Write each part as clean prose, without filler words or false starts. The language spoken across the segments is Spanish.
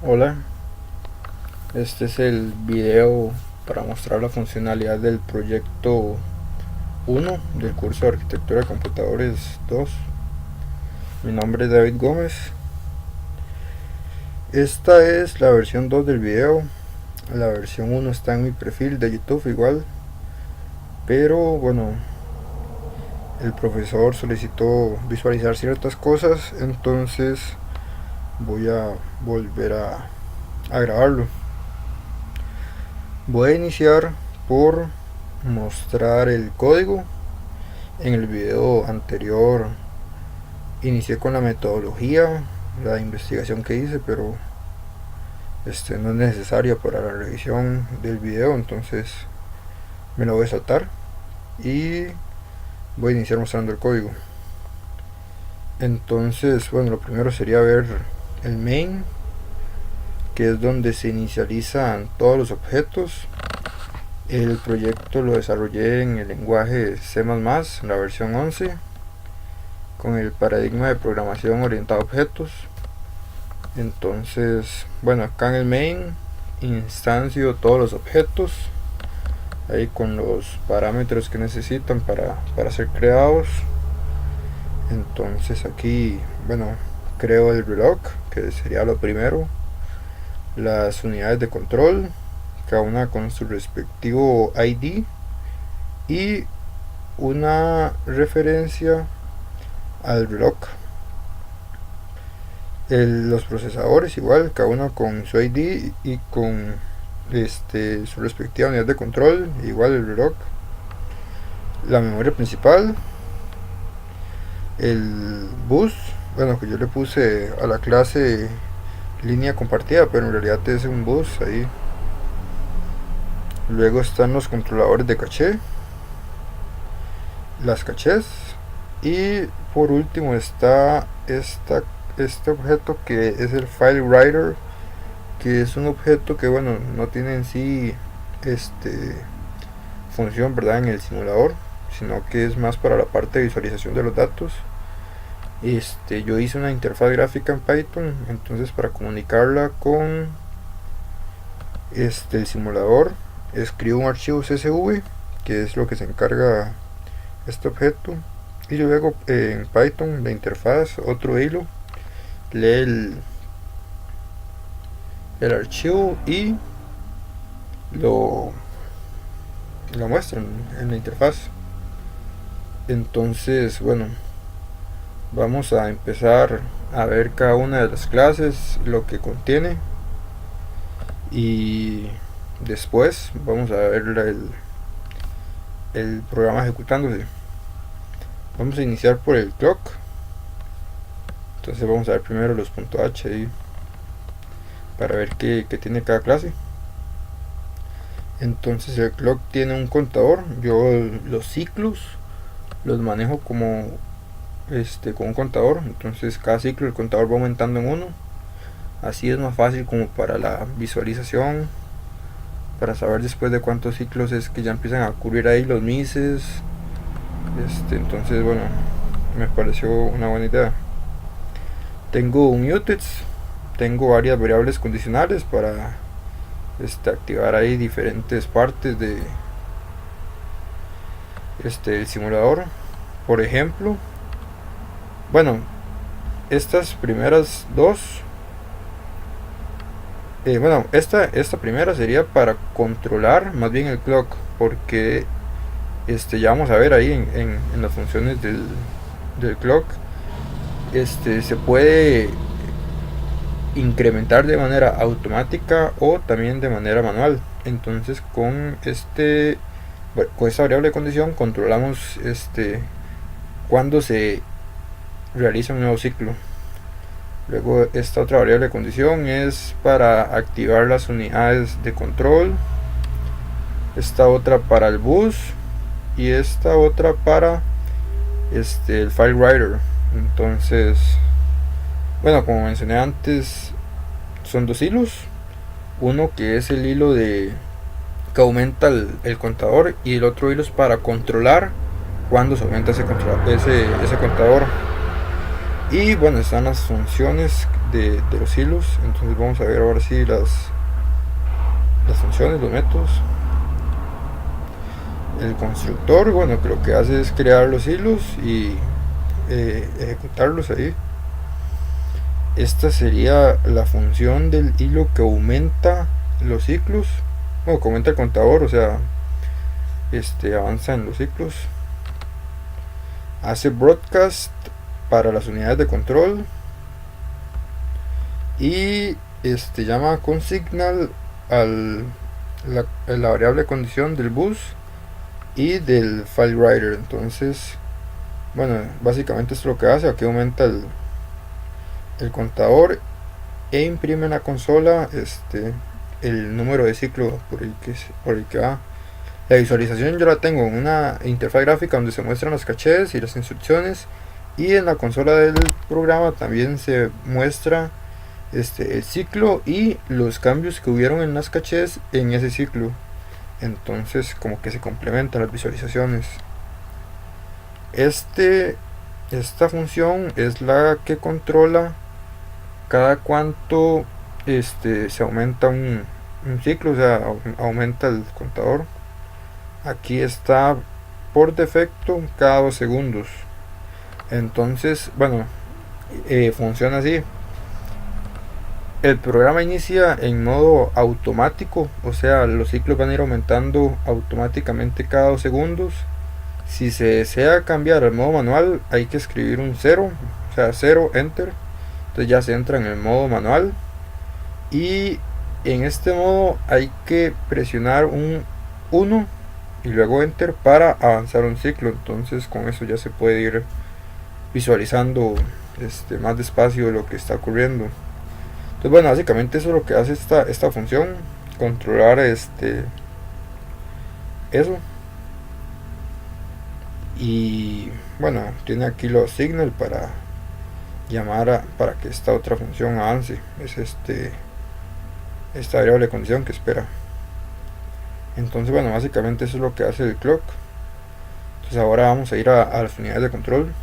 Hola, este es el video para mostrar la funcionalidad del proyecto 1 del curso de Arquitectura de Computadores 2. Mi nombre es David Gómez. Esta es la versión 2 del video. La versión 1 está en mi perfil de YouTube igual. Pero bueno, el profesor solicitó visualizar ciertas cosas, entonces voy a volver a grabarlo. Voy a iniciar por mostrar el código. En el video anterior inicié con la metodología, la investigación que hice, pero no es necesaria para la revisión del video, entonces me lo voy a saltar y voy a iniciar mostrando el código. Entonces, bueno, lo primero sería ver el main, que es donde se inicializan todos los objetos. El proyecto lo desarrollé en el lenguaje C++, la versión 11, con el paradigma de programación orientada a objetos. Entonces, bueno, acá en el main instancio todos los objetos, ahí con los parámetros que necesitan para ser creados. Entonces aquí, bueno, creo el reloj, que sería lo primero, las unidades de control, cada una con su respectivo ID, y una referencia al reloj. Los procesadores igual, cada uno con su ID y con su respectiva unidad de control, igual el reloj. La memoria principal, el bus, bueno, que yo le puse a la clase línea compartida, pero en realidad es un bus ahí. Luego están los controladores de caché, las cachés, y por último está este objeto que es el file writer, que es un objeto que, bueno, no tiene en sí función, verdad, en el simulador, sino que es más para la parte de visualización de los datos. Yo hice una interfaz gráfica en Python, entonces para comunicarla con el simulador escribo un archivo CSV, que es lo que se encarga este objeto, y luego en Python la interfaz, otro hilo, lee el archivo y lo muestra en la interfaz. Entonces, bueno, vamos a empezar a ver cada una de las clases, lo que contiene, y después vamos a ver el programa ejecutándose. Vamos a iniciar por el clock. Entonces vamos a ver primero los .h ahí, para ver qué tiene cada clase. Entonces el clock tiene un contador. Yo los ciclos los manejo como con un contador. Entonces cada ciclo el contador va aumentando en 1. Así es más fácil como para la visualización, para saber después de cuántos ciclos es que ya empiezan a ocurrir ahí los mises. Entonces, bueno, me pareció una buena idea. Tengo un utils, tengo varias variables condicionales para activar ahí diferentes partes de el simulador. Por ejemplo, bueno, estas primeras dos, bueno, esta primera sería para controlar más bien el clock, porque ya vamos a ver ahí en las funciones del clock, se puede incrementar de manera automática o también de manera manual. Entonces con con esta variable de condición controlamos cuando se realiza un nuevo ciclo. Luego esta otra variable de condición es para activar las unidades de control, esta otra para el bus y esta otra para el file writer. Entonces, bueno, como mencioné antes, son dos hilos. Uno que es el hilo que aumenta el contador, y el otro hilo es para controlar cuando se aumenta ese contador. Y bueno, están las funciones de los hilos. Entonces vamos a ver ahora sí las funciones, los métodos. El constructor, bueno, que lo que hace es crear los hilos y ejecutarlos ahí. Esta sería la función del hilo que aumenta los ciclos, bueno, que aumenta el contador, o sea, avanza en los ciclos. Hace broadcast para las unidades de control y llama con signal la variable condición del bus y del file writer. Entonces, bueno, básicamente esto es lo que hace. Aquí aumenta el contador e imprime en la consola el número de ciclo por el que va. La visualización yo la tengo en una interfaz gráfica donde se muestran los cachés y las instrucciones, y en la consola del programa también se muestra el ciclo y los cambios que hubieron en las cachés en ese ciclo. Entonces como que se complementan las visualizaciones. Esta función es la que controla cada cuánto se aumenta un ciclo, o sea, aumenta el contador. Aquí está por defecto cada 2 segundos. Entonces, bueno, funciona así. El programa inicia en modo automático, o sea, los ciclos van a ir aumentando automáticamente cada 2 segundos. Si se desea cambiar al modo manual, hay que escribir un 0, o sea, 0, enter. Entonces ya se entra en el modo manual. Y en este modo hay que presionar un 1 y luego enter para avanzar un ciclo. Entonces con eso ya se puede ir visualizando más despacio lo que está ocurriendo. Entonces bueno, básicamente eso es lo que hace esta función, controlar eso. Y bueno, tiene aquí los signal para llamar para que esta otra función avance. Es esta variable de condición que espera. Entonces bueno, básicamente eso es lo que hace el clock. Entonces ahora vamos a ir a las unidades de control.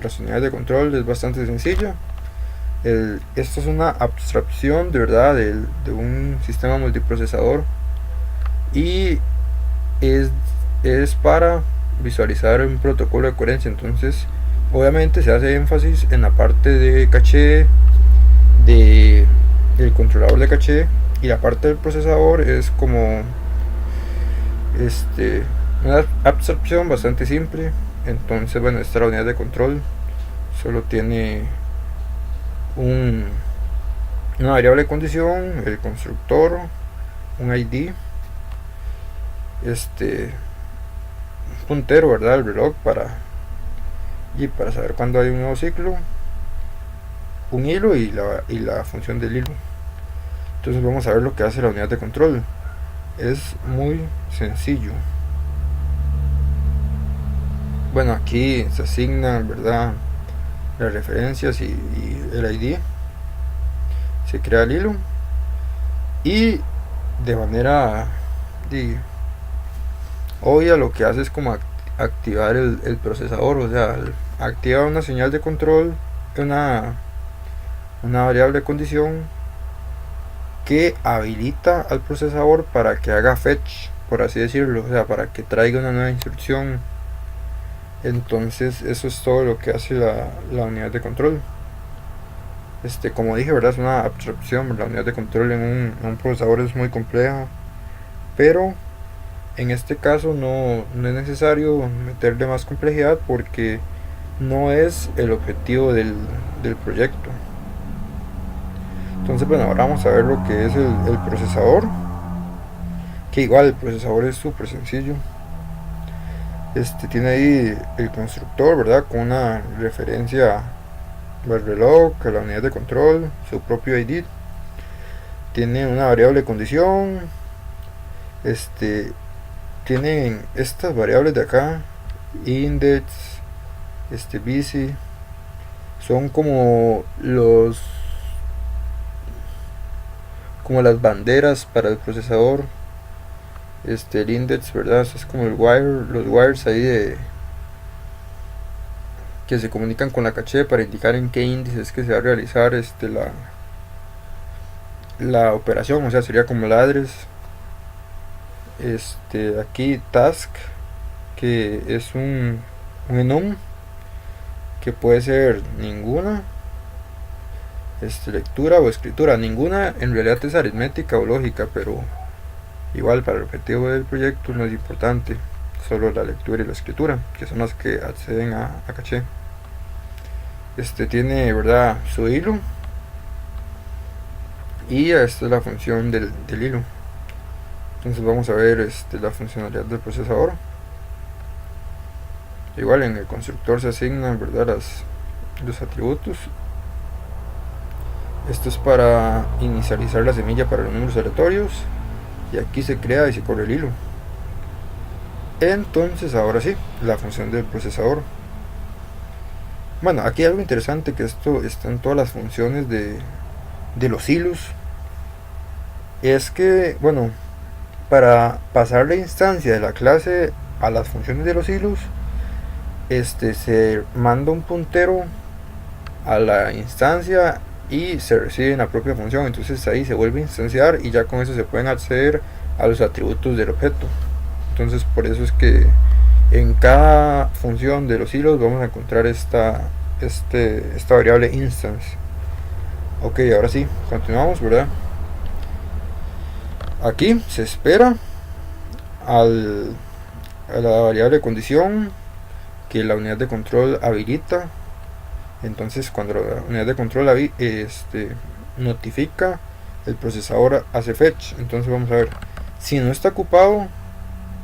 Las unidades de control es bastante sencilla. Esto es una abstracción de verdad de un sistema multiprocesador, y es para visualizar un protocolo de coherencia. Entonces obviamente se hace énfasis en la parte de caché del controlador de caché, y la parte del procesador es como una abstracción bastante simple. Entonces bueno, esta es la unidad de control, solo tiene una variable de condición, el constructor, un ID, un puntero, verdad, el reloj para saber cuándo hay un nuevo ciclo, un hilo y la función del hilo. Entonces vamos a ver lo que hace la unidad de control. Es muy sencillo. Bueno, aquí se asignan, verdad, las referencias y el ID. Se crea el hilo y de manera obvia lo que hace es como activar el procesador, o sea, activa una señal de control, una variable de condición que habilita al procesador para que haga fetch, por así decirlo, o sea, para que traiga una nueva instrucción. Entonces eso es todo lo que hace la unidad de control. Como dije, verdad, es una abstracción. La unidad de control en un procesador es muy compleja, pero en este caso no es necesario meterle más complejidad porque no es el objetivo del proyecto. Entonces bueno, ahora vamos a ver lo que es el procesador, que igual el procesador es súper sencillo. Tiene ahí el constructor, verdad, con una referencia al reloj, a la unidad de control, su propio ID. Tiene una variable de condición. Tienen estas variables de acá, index, busy, son como las banderas para el procesador. El index, verdad, es como los wires ahí que se comunican con la caché para indicar en qué índice es que se va a realizar la operación, o sea, sería como el address. Aquí task, que es un enum, que puede ser ninguna, lectura o escritura. Ninguna en realidad es aritmética o lógica, pero igual para el objetivo del proyecto no es importante, solo la lectura y la escritura, que son las que acceden a caché. Tiene, verdad, su hilo, y esta es la función del hilo. Entonces vamos a ver la funcionalidad del procesador. Igual en el constructor se asignan, verdad, los atributos. Esto es para inicializar la semilla para los números aleatorios, y aquí se crea y se corre el hilo. Entonces ahora sí, la función del procesador. Bueno, aquí hay algo interesante, que esto está en todas las funciones de los hilos. Es que, bueno, para pasar la instancia de la clase a las funciones de los hilos, se manda un puntero a la instancia y se recibe en la propia función. Entonces ahí se vuelve a instanciar y ya con eso se pueden acceder a los atributos del objeto. Entonces por eso es que en cada función de los hilos vamos a encontrar esta variable instance. Ok, ahora sí, continuamos, ¿verdad? Aquí se espera a la variable condición que la unidad de control habilita. Entonces cuando la unidad de control notifica, el procesador hace fetch. Entonces vamos a ver, si no está ocupado,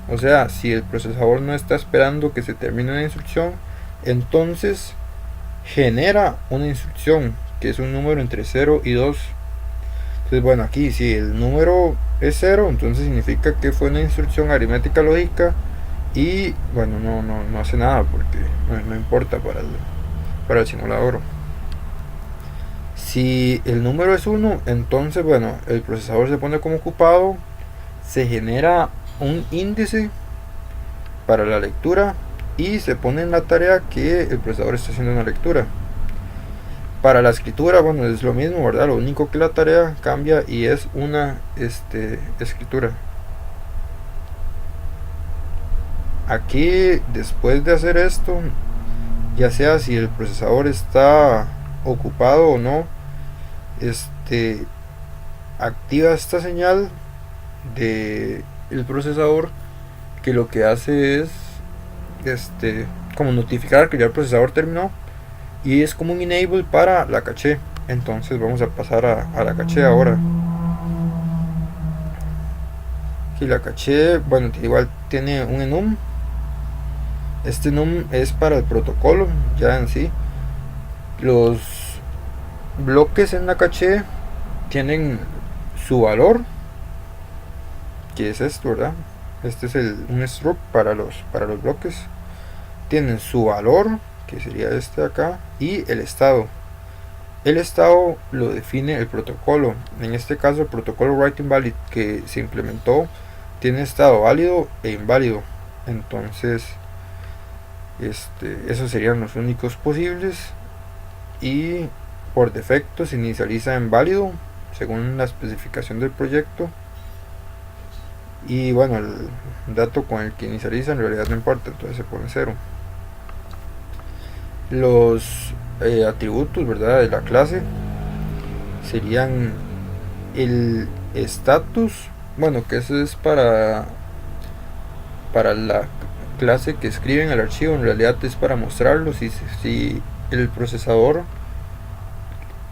o sea, si el procesador no está esperando que se termine una instrucción, entonces genera una instrucción que es un número entre 0 y 2. Entonces, bueno, aquí si el número es 0, entonces significa que fue una instrucción aritmética lógica, y bueno, no hace nada porque no importa para el simulador. Si el número es 1, entonces bueno, el procesador se pone como ocupado, se genera un índice para la lectura y se pone en la tarea que el procesador está haciendo una lectura. Para la escritura, bueno, es lo mismo, ¿verdad? Lo único que la tarea cambia y es una escritura. Aquí, después de hacer esto, ya sea si el procesador está ocupado o no, activa esta señal de el procesador, que lo que hace es como notificar que ya el procesador terminó, y es como un enable para la caché. Entonces vamos a pasar a la caché ahora. Aquí la caché, bueno, igual tiene un enum. Este enum es para el protocolo ya en sí. Los bloques en la caché tienen su valor, que es esto, ¿verdad? Este es un struct para los bloques. Tienen su valor, que sería este de acá, y el estado. El estado lo define el protocolo. En este caso el protocolo write invalid que se implementó tiene estado válido e inválido. Entonces esos serían los únicos posibles, y por defecto se inicializa en válido según la especificación del proyecto. Y bueno, el dato con el que inicializa en realidad no importa, entonces se pone 0. Los atributos, ¿verdad?, de la clase serían el status, bueno, que eso es para la clase que escribe en el archivo. En realidad es para mostrarlo si el procesador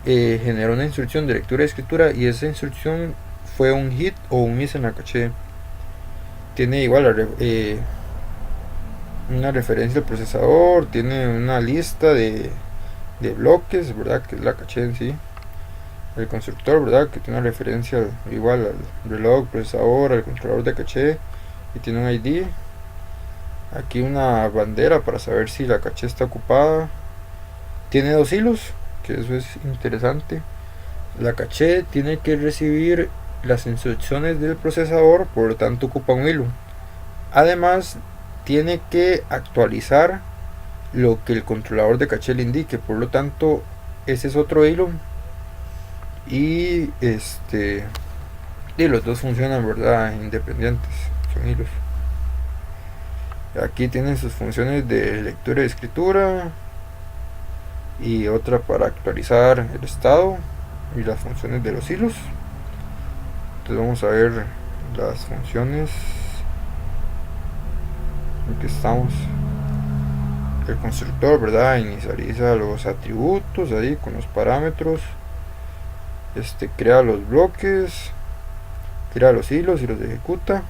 generó una instrucción de lectura y escritura y esa instrucción fue un hit o un miss en la caché. Tiene igual una referencia al procesador, tiene una lista de bloques, ¿verdad?, que es la caché en sí. El constructor, ¿verdad?, que tiene una referencia igual al reloj, procesador, al controlador de caché, y tiene un ID. Aquí una bandera para saber si la caché está ocupada. Tiene 2 hilos, que eso es interesante. La caché tiene que recibir las instrucciones del procesador, por lo tanto ocupa un hilo. Además tiene que actualizar lo que el controlador de caché le indique. Por lo tanto, ese es otro hilo, y y los dos funcionan, verdad, independientes, son hilos. Aquí tienen sus funciones de lectura y escritura, y otra para actualizar el estado y las funciones de los hilos. Entonces vamos a ver las funciones. Aquí estamos. El constructor, verdad, inicializa los atributos ahí con los parámetros, crea los bloques, crea los hilos y los ejecuta.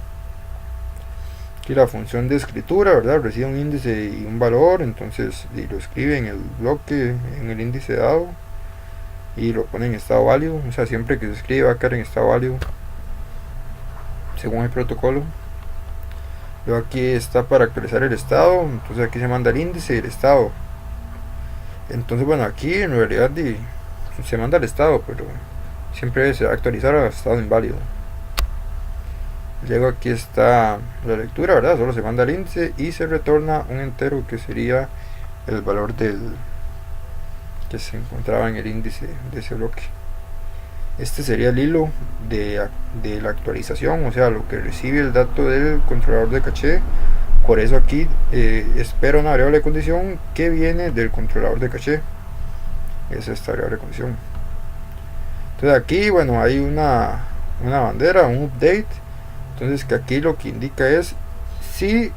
Aquí la función de escritura, verdad, recibe un índice y un valor, entonces lo escribe en el bloque, en el índice dado, y lo pone en estado válido. O sea, siempre que se escribe va a quedar en estado válido según el protocolo. Luego aquí está para actualizar el estado, entonces aquí se manda el índice y el estado. Entonces bueno, aquí en realidad se manda el estado, pero siempre se va a actualizar a estado inválido. Luego aquí está la lectura, verdad, solo se manda el índice y se retorna un entero, que sería el valor que se encontraba en el índice de ese bloque. Este sería el hilo de la actualización, o sea, lo que recibe el dato del controlador de caché. Por eso aquí espera una variable de condición que viene del controlador de caché. Es esta variable de condición. Entonces aquí, bueno, hay una bandera, un update. Entonces que aquí lo que indica es si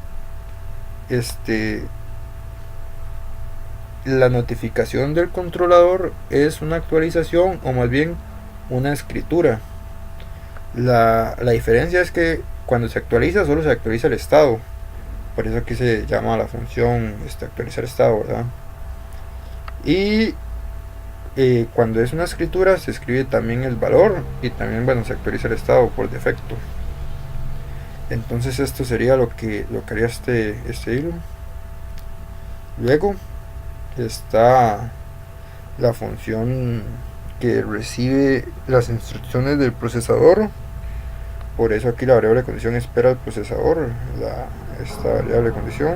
la notificación del controlador es una actualización o más bien una escritura. La diferencia es que cuando se actualiza solo se actualiza el estado. Por eso aquí se llama la función actualizar estado, ¿verdad? Y cuando es una escritura se escribe también el valor y también, bueno, se actualiza el estado por defecto. Entonces esto sería lo que haría este hilo. Luego está la función que recibe las instrucciones del procesador. Por eso aquí la variable de condición espera al procesador, esta variable de condición.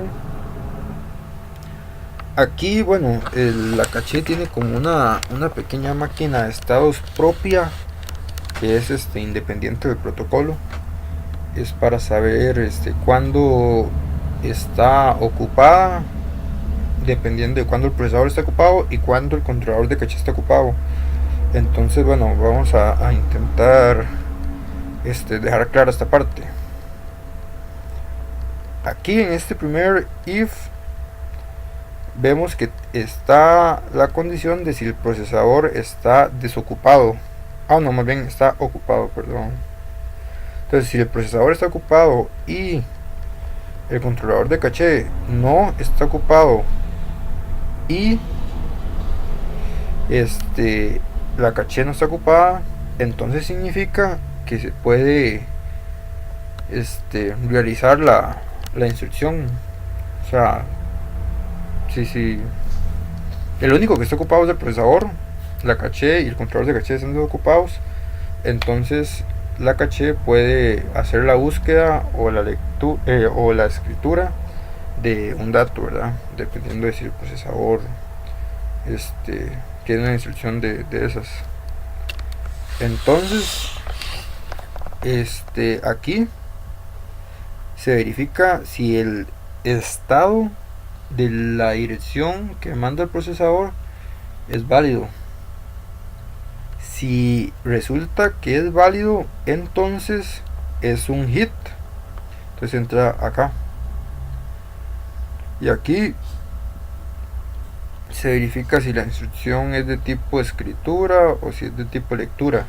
Aquí, bueno, la caché tiene como una pequeña máquina de estados propia, que es independiente del protocolo. Es para saber cuándo está ocupada, dependiendo de cuándo el procesador está ocupado y cuándo el controlador de caché está ocupado. Entonces, bueno, vamos a intentar dejar clara esta parte. Aquí en este primer if vemos que está la condición de si el procesador está desocupado. No, más bien está ocupado, perdón. Entonces, si el procesador está ocupado y el controlador de caché no está ocupado y la caché no está ocupada, entonces significa que se puede realizar la instrucción. O sea, si el único que está ocupado es el procesador, la caché y el controlador de caché están desocupados, entonces la caché puede hacer la búsqueda o la lectura o la escritura de un dato, ¿verdad? Dependiendo de si el procesador tiene una instrucción de esas. Entonces aquí se verifica si el estado de la dirección que manda el procesador es válido. Si resulta que es válido, entonces es un hit. Entonces entra acá y aquí se verifica si la instrucción es de tipo escritura o si es de tipo lectura.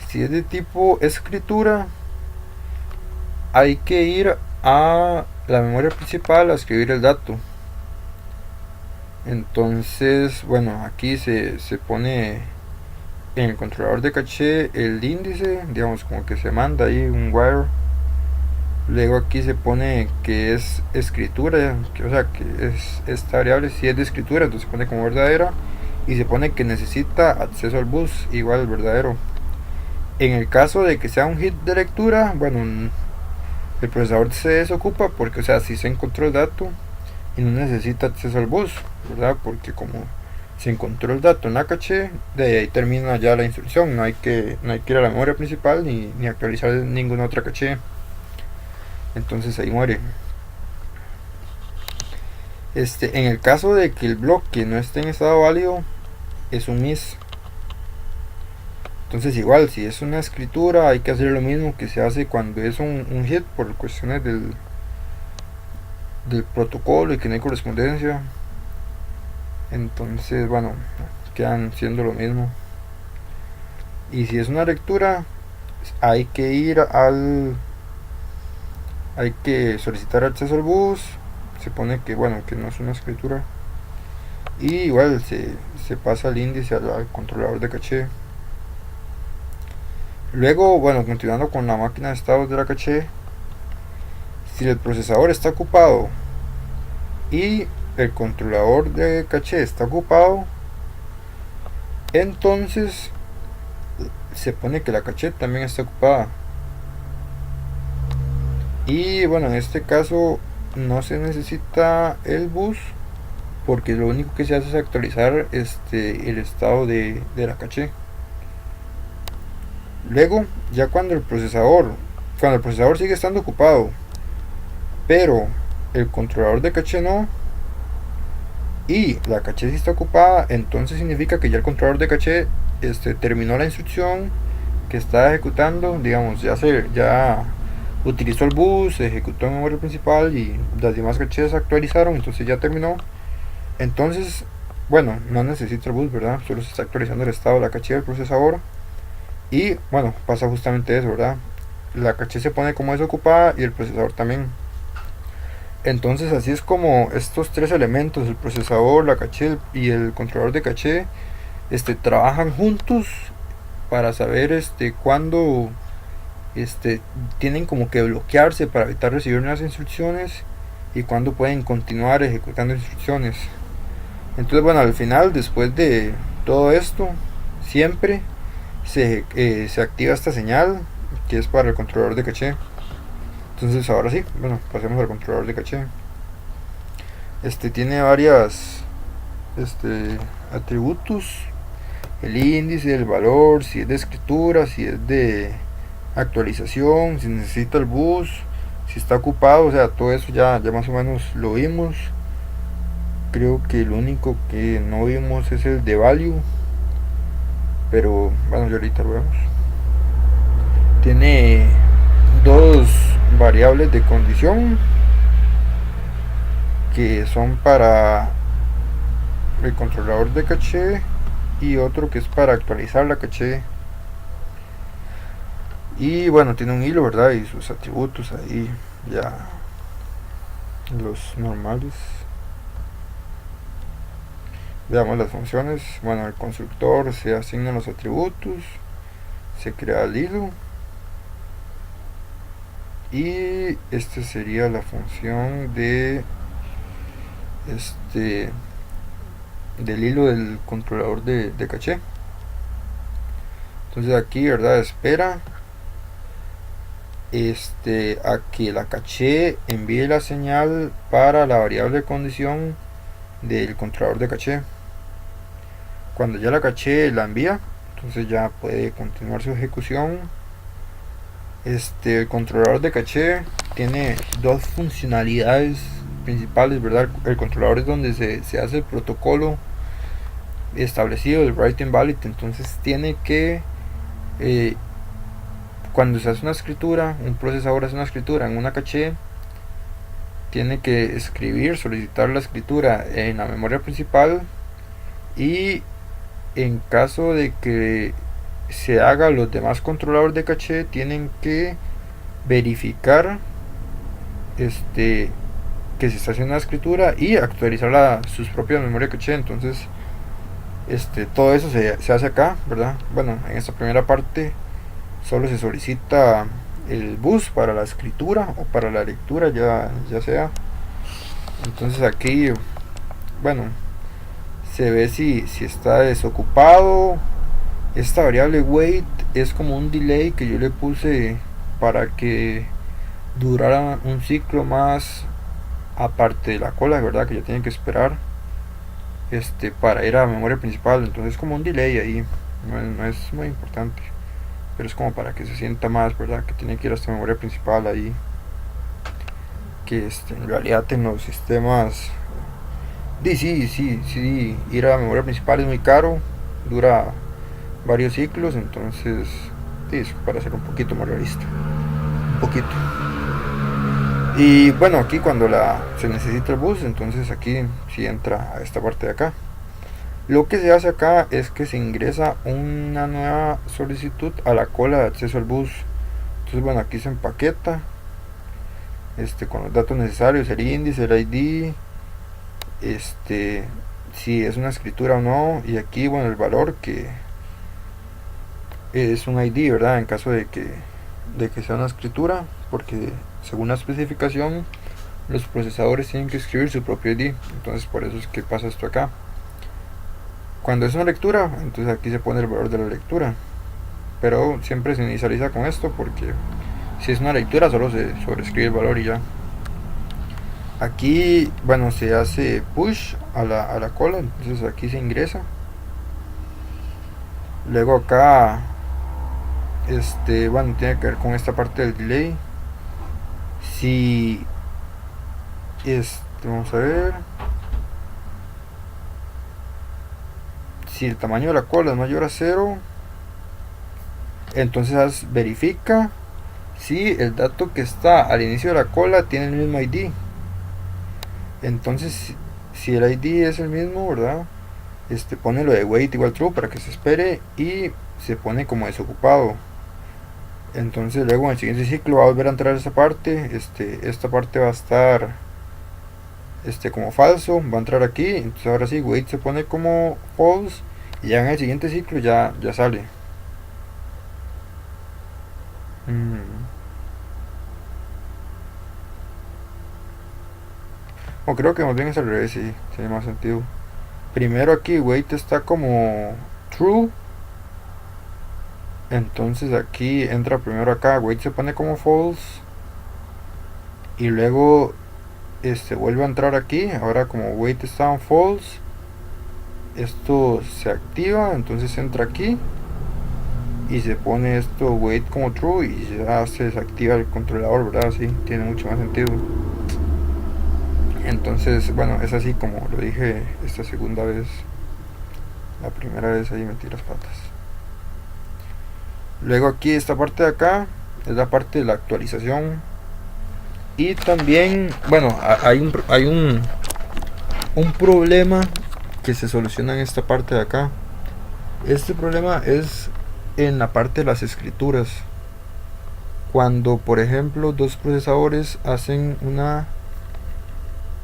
Si es de tipo escritura, hay que ir a la memoria principal a escribir el dato. Entonces, bueno, aquí se pone en el controlador de caché el índice, digamos, como que se manda ahí un wire. Luego aquí se pone que es escritura, o sea que esta variable si es de escritura, entonces se pone como verdadera, y se pone que necesita acceso al bus igual al verdadero. En el caso de que sea un hit de lectura, bueno, el procesador se desocupa porque, o sea, si se encontró el dato, y no necesita acceso al bus, ¿verdad? Porque como se encontró el dato en la caché, de ahí termina ya la instrucción, no hay que ir a la memoria principal ni actualizar ninguna otra caché, entonces ahí muere. En el caso de que el bloque no esté en estado válido, es un miss. Entonces igual, si es una escritura, hay que hacer lo mismo que se hace cuando es un hit, por cuestiones del protocolo y que no hay correspondencia. Entonces, bueno, quedan siendo lo mismo. Y si es una lectura, hay que hay que solicitar acceso al bus. Se pone que, bueno, que no es una escritura. Y igual se pasa el índice al controlador de caché. Luego, bueno, continuando con la máquina de estados de la caché, si el procesador está ocupado y el controlador de caché está ocupado, entonces se pone que la caché también está ocupada. Y bueno, en este caso no se necesita el bus, porque lo único que se hace es actualizar el estado de la caché. Luego, ya cuando el procesador sigue estando ocupado, pero el controlador de caché no, y la caché sí está ocupada, entonces significa que ya el controlador de caché terminó la instrucción que está ejecutando, digamos, ya utilizó el bus, se ejecutó en memoria principal y las demás cachés se actualizaron, entonces ya terminó. Entonces, bueno, no necesita el bus, ¿verdad? Solo se está actualizando el estado de la caché del procesador. Y bueno, pasa justamente eso, ¿verdad? La caché se pone como desocupada y el procesador también. Entonces así es como estos tres elementos, el procesador, la caché y el controlador de caché, trabajan juntos para saber cuándo tienen como que bloquearse para evitar recibir nuevas instrucciones y cuándo pueden continuar ejecutando instrucciones. Entonces, bueno, al final, después de todo esto, siempre se activa esta señal que es para el controlador de caché. Entonces ahora sí, bueno, pasemos al controlador de caché. Tiene varias atributos: el índice, el valor, si es de escritura, si es de actualización, si necesita el bus, si está ocupado, o sea, todo eso ya más o menos lo vimos. Creo que lo único que no vimos es el de value, pero bueno, ya ahorita lo vemos. Tiene dos variables de condición que son para el controlador de caché y otro que es para actualizar la caché. Y bueno, tiene un hilo, ¿verdad? Y sus atributos ahí ya los normales. Veamos las funciones. Bueno, el constructor se asignan los atributos, se crea el hilo, y esta sería la función del hilo del controlador de caché. Entonces aquí, ¿verdad? Espera a que la caché envíe la señal para la variable de condición del controlador de caché. Cuando ya la caché la envía, entonces ya puede continuar su ejecución. El controlador de caché tiene dos funcionalidades principales, ¿verdad? El controlador es donde se hace el protocolo establecido, el write invalid. Entonces tiene que cuando se hace una escritura, un procesador hace una escritura en una caché, tiene que solicitar la escritura en la memoria principal, y en caso de que se haga, los demás controladores de caché tienen que verificar que se está haciendo una escritura y actualizar sus propias memorias caché. Entonces todo eso se hace acá, ¿verdad? Bueno, en esta primera parte solo se solicita el bus para la escritura o para la lectura, ya sea. Entonces aquí, bueno, se ve si está desocupado. Esta variable wait es como un delay que yo le puse para que durara un ciclo más aparte de la cola, ¿verdad? Que ya tienen que esperar para ir a memoria principal. Entonces como un delay ahí, no es muy importante, pero es como para que se sienta más, ¿verdad? Que tiene que ir hasta memoria principal ahí, que en realidad en los sistemas sí, ir a la memoria principal es muy caro, dura varios ciclos, entonces es para ser un poquito más realista, un poquito. Y bueno, aquí cuando se necesita el bus, entonces aquí sí entra a esta parte de acá. Lo que se hace acá es que se ingresa una nueva solicitud a la cola de acceso al bus. Entonces bueno, aquí se empaqueta con los datos necesarios, el índice, el ID, si es una escritura o no, y aquí bueno, el valor que es un ID, ¿verdad? En caso de que sea una escritura, porque según la especificación los procesadores tienen que escribir su propio ID, entonces por eso es que pasa esto acá. Cuando es una lectura, entonces aquí se pone el valor de la lectura, pero siempre se inicializa con esto, porque si es una lectura solo se sobrescribe el valor y ya. Aquí bueno, se hace push a la cola, entonces aquí se ingresa. Luego acá bueno, tiene que ver con esta parte del delay. Si vamos a ver, si el tamaño de la cola es mayor a 0, entonces verifica si el dato que está al inicio de la cola tiene el mismo ID. Entonces si el ID es el mismo, ¿verdad? Pone lo de wait igual true para que se espere, y se pone como desocupado. Entonces luego en el siguiente ciclo va a volver a entrar esta parte. Esta parte va a estar como falso, va a entrar aquí. Entonces ahora sí, wait se pone como false, y ya en el siguiente ciclo ya sale. O creo que más bien es al revés, sí, tiene más sentido. Primero aquí wait está como true, entonces aquí entra primero acá, wait se pone como false, y luego vuelve a entrar aquí. Ahora como wait está en false, esto se activa, entonces entra aquí y se pone esto wait como true, y ya se desactiva el controlador, ¿verdad? Sí, tiene mucho más sentido. Entonces bueno, es así como lo dije esta segunda vez. La primera vez ahí metí las patas. Luego aquí esta parte de acá es la parte de la actualización. Y también bueno, hay un problema que se soluciona en esta parte de acá. Este problema es en la parte de las escrituras. Cuando por ejemplo dos procesadores hacen una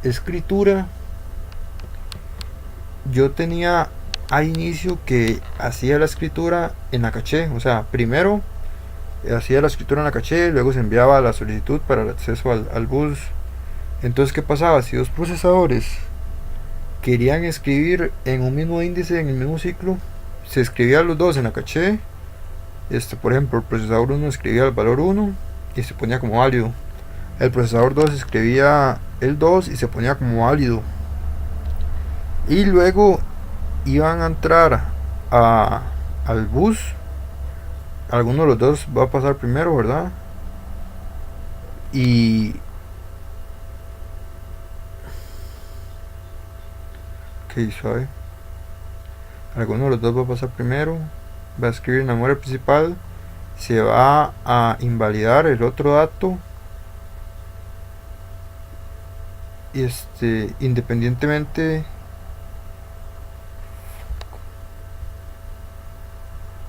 escritura, yo tenía a inicio que hacía la escritura en la caché. O sea, primero hacía la escritura en la caché, luego se enviaba la solicitud para el acceso al bus. Entonces, ¿qué pasaba? Si dos procesadores querían escribir en un mismo índice, en el mismo ciclo, se escribían los dos en la caché. Por ejemplo, el procesador 1 escribía el valor 1 y se ponía como válido. El procesador 2 escribía el 2 y se ponía como válido. Y luego iban a entrar al bus. Alguno de los dos va a pasar primero, ¿verdad? Y ok, suave. Alguno de los dos va a pasar primero, va a escribir en la memoria principal, se va a invalidar el otro dato, independientemente